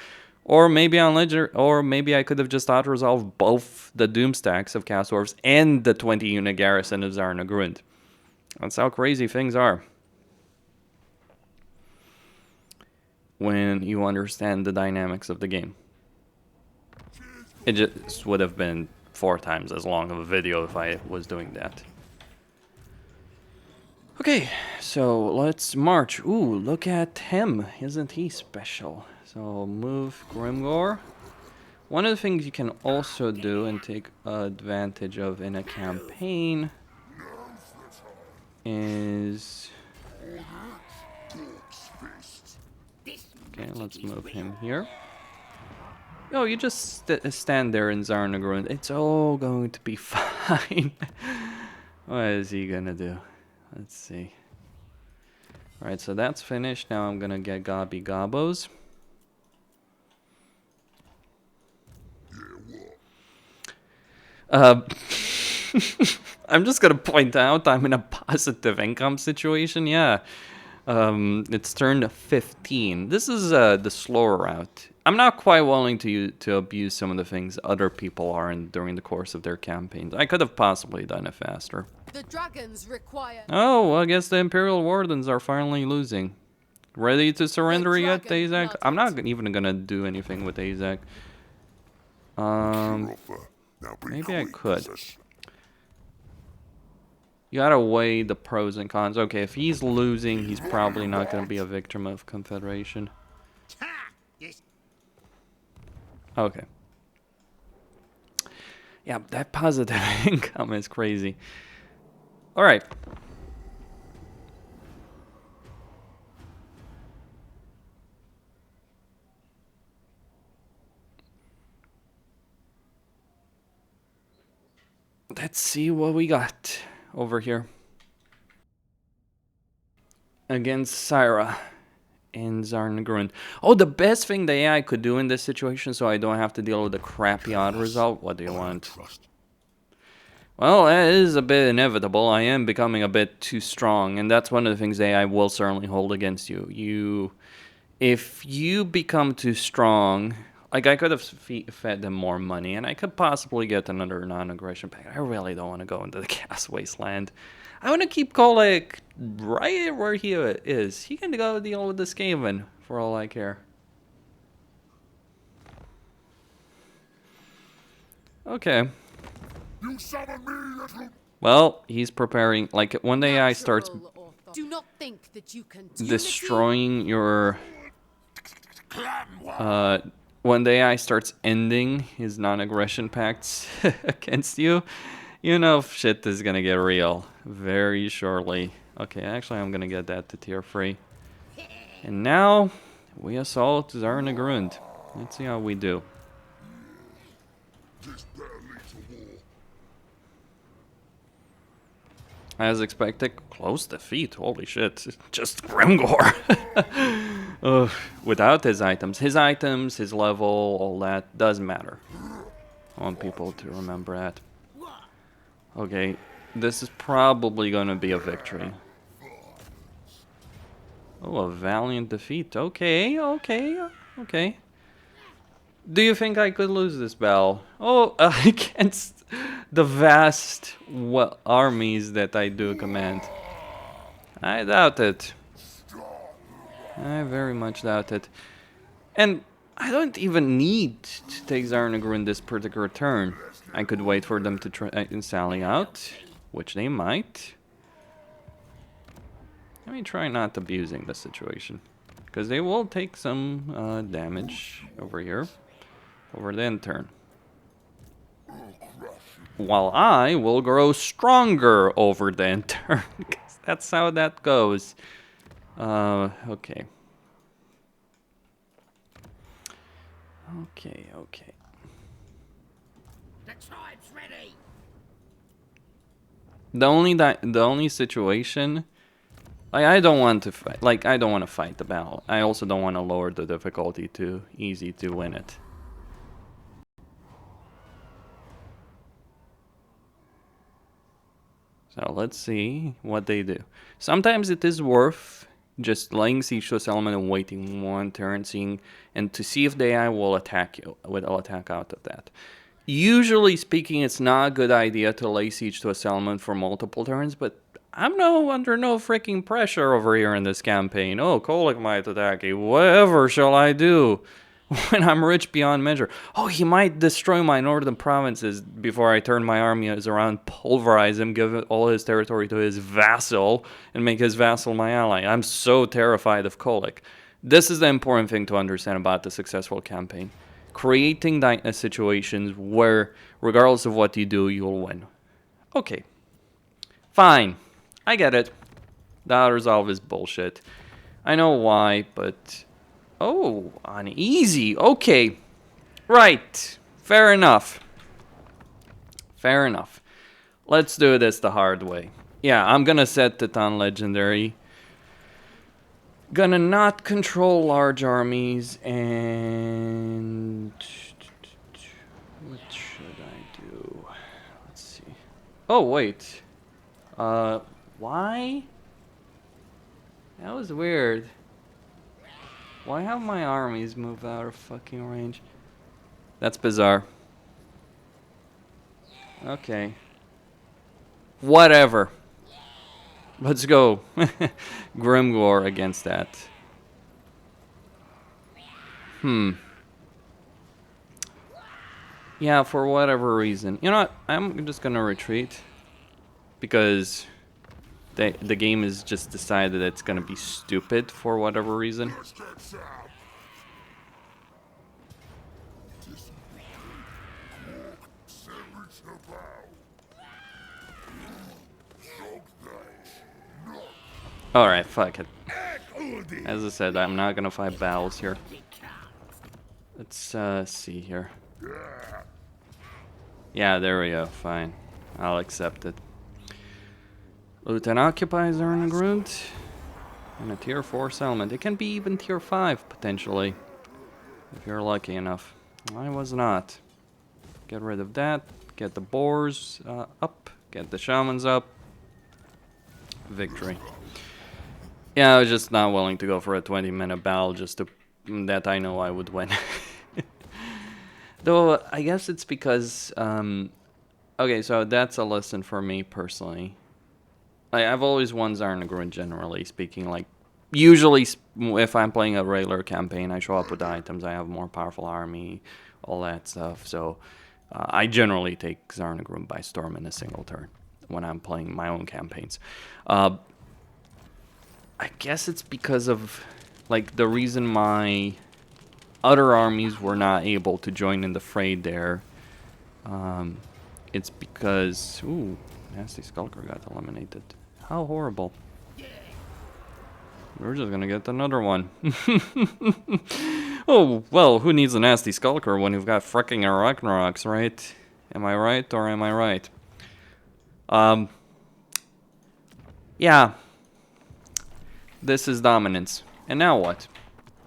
Or maybe on Legendary, or maybe I could have just auto-resolved both the Doom stacks of Chaos Dwarves and the 20-unit garrison of Zarnagrund. That's how crazy things are when you understand the dynamics of the game. It just would have been 4 times as long of a video if I was doing that. Okay, so let's march. Ooh, look at him. Isn't he special? So move Grimgor. One of the things you can also do and take advantage of in a campaign is... Okay, let's move him here. Oh, you just stand there in Zarnagrund. It's all going to be fine. What is he gonna do? Let's see. Alright, so that's finished. Now I'm gonna get Gobby Gobbos. I'm just gonna point out I'm in a positive income situation. Yeah, it's turned 15. This is the slower route. I'm not quite willing to abuse some of the things other people are during the course of their campaigns. I could have possibly done it faster. The dragons require. Oh, well, I guess the Imperial Wardens are finally losing. Ready to surrender yet, Azak? I'm not even gonna do anything with Azak. Maybe I could. You gotta weigh the pros and cons. Okay, if he's losing, he's probably not gonna be a victim of Confederation. Okay. Yeah, that positive income is crazy. Alright. Let's see what we got over here. Against Syra in Zarnagrund. Oh, the best thing the AI could do in this situation so I don't have to deal with the crappy odd result. What do you want? Well, that is a bit inevitable. I am becoming a bit too strong, and that's one of the things AI will certainly hold against you. If you become too strong, like I could have fed them more money, and I could possibly get another non-aggression pact. I really don't want to go into the Chaos Wasteland. I want to keep Kolek right where he is. He can go deal with the Skaven, for all I care. Okay. You summon me, little... Well, he's preparing, like, when the AI starts Do not think that you can destroying your... when the AI starts ending his non-aggression pacts against you, you know shit is gonna get real very shortly. Okay, actually I'm gonna get that to tier 3. And now, we assault Zarnagrund. Let's see how we do. As expected, close defeat. Holy shit. Just Grimgor. Without his items, his level, all that doesn't matter. I want people to remember that. Okay, this is probably going to be a victory. Oh, a valiant defeat. Okay. Do you think I could lose this battle? Oh, against the vast armies that I do command. I doubt it. I very much doubt it. And I don't even need to take Zarnagrund this particular turn. I could wait for them to sally out, which they might. Let me try not abusing the situation, because they will take some damage over here. Over the end turn. While I will grow stronger over the end turn. Because that's how that goes. Okay. Okay. The tribe's ready. The only situation, like, I don't want to fight. Like, I don't want to fight the battle. I also don't want to lower the difficulty too easy to win it. So let's see what they do. Sometimes it is worth just laying siege to a settlement and waiting one turn, and to see if the AI will attack you. Will attack out of that. Usually speaking, it's not a good idea to lay siege to a settlement for multiple turns, but I'm under no freaking pressure over here in this campaign. Oh, Kolek might attack you. Whatever shall I do? When I'm rich beyond measure. Oh, he might destroy my northern provinces before I turn my armies around, pulverize him, give all his territory to his vassal, and make his vassal my ally. I'm so terrified of Kolek. This is the important thing to understand about the successful campaign. Creating situations where, regardless of what you do, you'll win. Okay. Fine. I get it. That resolve is bullshit. I know why, but... Oh, on easy. Okay. Right. Fair enough. Fair enough. Let's do this the hard way. Yeah, I'm gonna set it on legendary. Gonna not control large armies, and... What should I do? Let's see. Oh, wait. Why? That was weird. Why have my armies move out of fucking range? That's bizarre. Okay. Whatever. Let's go. Grimgor against that. Yeah, for whatever reason. You know what? I'm just gonna retreat. Because the game has just decided it's gonna be stupid for whatever reason. Alright, fuck it. As I said, I'm not gonna fight battles here. Let's see here. Yeah, there we go, fine. I'll accept it. Luton occupies Ernagrund. And a tier 4 settlement. It can be even tier 5, potentially. If you're lucky enough. I was not. Get rid of that. Get the boars up. Get the shamans up. Victory. Yeah, I was just not willing to go for a 20-minute battle just to... that I know I would win. Though, I guess it's because... okay, so that's a lesson for me, personally. I've always won Zarnagrund, generally speaking. Like, usually, if I'm playing a regular campaign, I show up with the items. I have a more powerful army, all that stuff. So, I generally take Zarnagrund by storm in a single turn when I'm playing my own campaigns. I guess it's because of, like, the reason my other armies were not able to join in the fray there. It's because... ooh, Nasty Skulker got eliminated. How horrible. We're just gonna get another one. Oh, well, who needs a Nasty Skulker when you've got fricking Ragnaroks, right? Am I right or am I right? Yeah. This is dominance. And now what?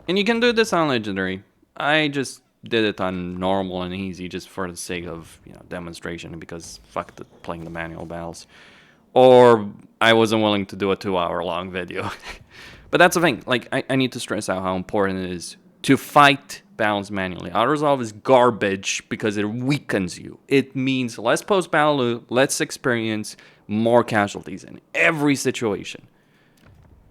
And you can do this on Legendary. I just did it on normal and easy just for the sake of, you know, demonstration, because fuck playing the manual battles. Or I wasn't willing to do a 2-hour long video. But that's the thing. Like, I need to stress out how important it is to fight battles manually. Auto-resolve is garbage because it weakens you. It means less post-battle loot, less experience, more casualties in every situation.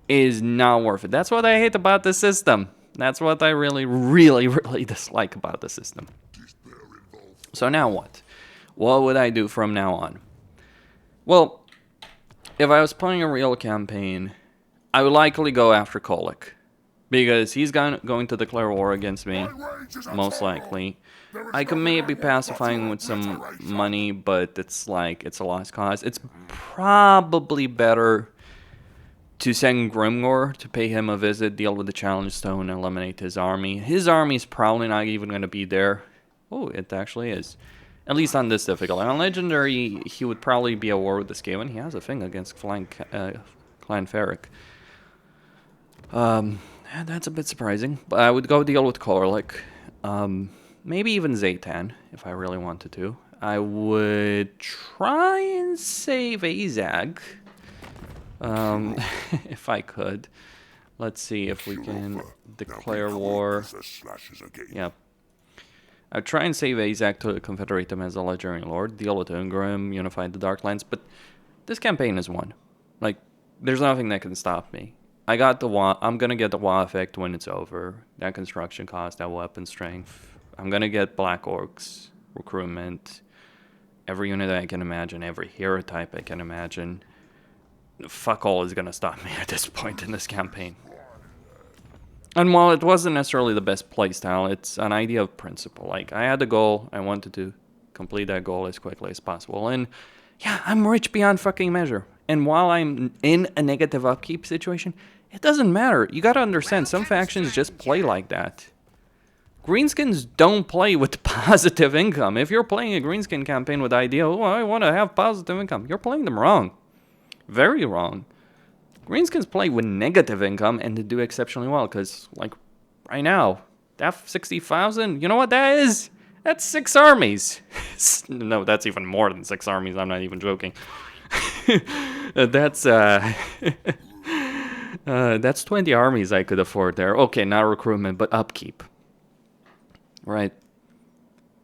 It is not worth it. That's what I hate about the system. That's what I really, really, really dislike about the system. So now what? What would I do from now on? Well, if I was playing a real campaign, I would likely go after Kolic. Because he's going to declare war against me, most likely. I could maybe pacifying with some money, but it's like, it's a lost cause. It's probably better to send Grimgor to pay him a visit, deal with the challenge stone, and eliminate his army. His army is probably not even going to be there. Oh, it actually is. At least on this difficult. On Legendary, he would probably be at war with the Skaven. He has a thing against Clan Ferric. That's a bit surprising. But I would go deal with Kolic. Maybe even Zaytan, if I really wanted to. I would try and save Azag. If I could. Let's see if we can declare war. Yeah. I'd try and save Azag to confederate him as a legendary lord, deal with Ungrim, unify the darklands, but this campaign is won. Like, there's nothing that can stop me. I got the Wa. I'm gonna get the Wa effect when it's over. That construction cost, that weapon strength. I'm gonna get Black Orcs, recruitment, every unit I can imagine, every hero type I can imagine. Fuck all is gonna stop me at this point in this campaign. And while it wasn't necessarily the best playstyle, it's an idea of principle. Like, I had a goal, I wanted to complete that goal as quickly as possible. And yeah, I'm rich beyond fucking measure. And while I'm in a negative upkeep situation, it doesn't matter. You gotta understand, some factions just play like that. Greenskins don't play with positive income. If you're playing a Greenskin campaign with the idea, oh, I want to have positive income, you're playing them wrong. Very wrong. Greenskins play with negative income and they do exceptionally well, because, like, right now, that 60,000, you know what that is? That's 6 armies. armies. No, that's even more than 6 armies. I'm not even joking. That's 20 armies I could afford there. Okay, not recruitment, but upkeep. Right.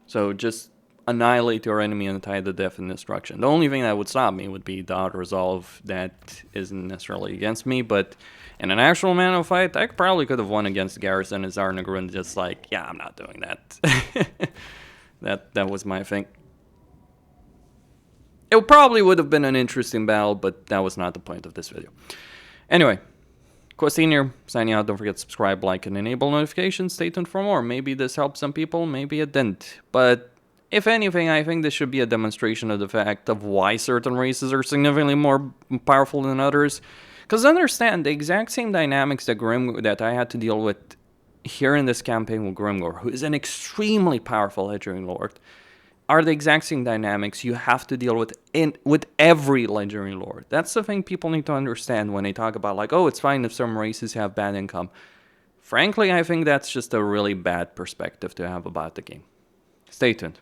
So just annihilate your enemy and tie to death and destruction. The only thing that would stop me would be the auto resolve. That isn't necessarily against me, but in an actual Mano fight, I probably could have won against Garrison as Arnagrun, just like, yeah, I'm not doing that. That was my thing. It probably would have been an interesting battle, but that was not the point of this video. Anyway, Questin here, signing out. Don't forget to subscribe, like, and enable notifications. Stay tuned for more. Maybe this helped some people, maybe it didn't. But if anything, I think this should be a demonstration of the fact of why certain races are significantly more powerful than others. Because understand, the exact same dynamics that I had to deal with here in this campaign with Grimgor, who is an extremely powerful Legendary Lord, are the exact same dynamics you have to deal with with every Legendary Lord. That's the thing people need to understand when they talk about, like, oh, it's fine if some races have bad income. Frankly, I think that's just a really bad perspective to have about the game. Stay tuned.